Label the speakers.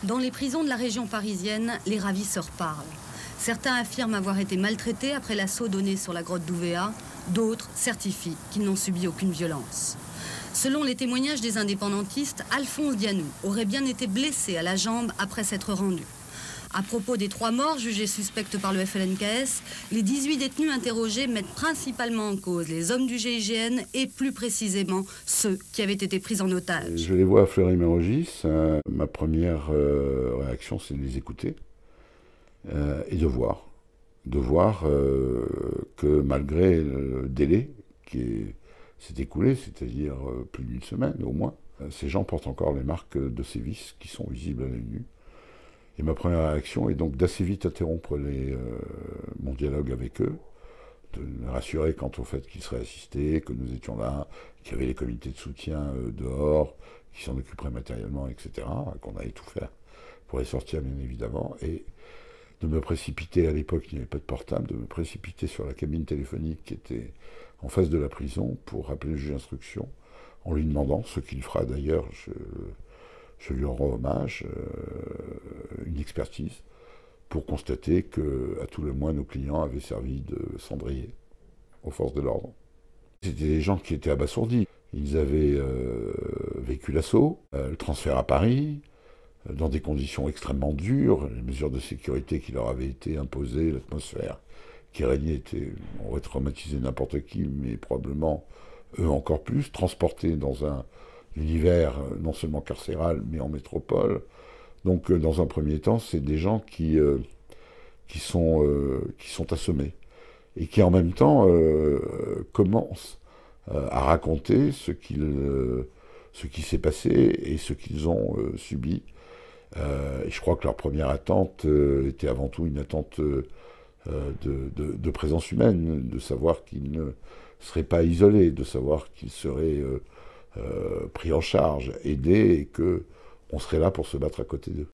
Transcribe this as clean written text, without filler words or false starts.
Speaker 1: Dans les prisons de la région parisienne, les ravisseurs parlent. Certains affirment avoir été maltraités après l'assaut donné sur la grotte d'Ouvéa. D'autres certifient qu'ils n'ont subi aucune violence. Selon les témoignages des indépendantistes, Alphonse Dianou aurait bien été blessé à la jambe après s'être rendu. À propos des 3 morts jugés suspects par le FLNKS, les 18 détenus interrogés mettent principalement en cause les hommes du GIGN et plus précisément ceux qui avaient été pris en otage.
Speaker 2: Je les vois à Fleury-Mérogis. Ma première réaction, c'est de les écouter et de voir. Que malgré le délai qui s'est écoulé, c'est-à-dire plus d'une semaine au moins, ces gens portent encore les marques de sévices qui sont visibles à l'œil nu. Et ma première réaction est donc d'assez vite interrompre mon dialogue avec eux, de me rassurer quant au fait qu'ils seraient assistés, que nous étions là, qu'il y avait les comités de soutien dehors, qui s'en occuperaient matériellement, etc., qu'on allait tout faire pour les sortir, bien évidemment, et de me précipiter, à l'époque il n'y avait pas de portable, de me précipiter sur la cabine téléphonique qui était en face de la prison pour rappeler le juge d'instruction, en lui demandant, ce qu'il fera d'ailleurs, je lui rends hommage, une expertise pour constater qu'à tout le moins nos clients avaient servi de cendrier aux forces de l'ordre. C'était des gens qui étaient abasourdis. Ils avaient vécu l'assaut, le transfert à Paris, dans des conditions extrêmement dures, les mesures de sécurité qui leur avaient été imposées, l'atmosphère qui régnait aurait traumatisé n'importe qui, mais probablement eux encore plus, transportés dans un univers non seulement carcéral, mais en métropole. Donc, dans un premier temps, c'est des gens qui sont assommés et qui, en même temps, commencent à raconter ce qui s'est passé et ce qu'ils ont subi. Et je crois que leur première attente était avant tout une attente de présence humaine, de savoir qu'ils ne seraient pas isolés, de savoir qu'ils seraient pris en charge, aidés, et qu'on serait là pour se battre à côté d'eux.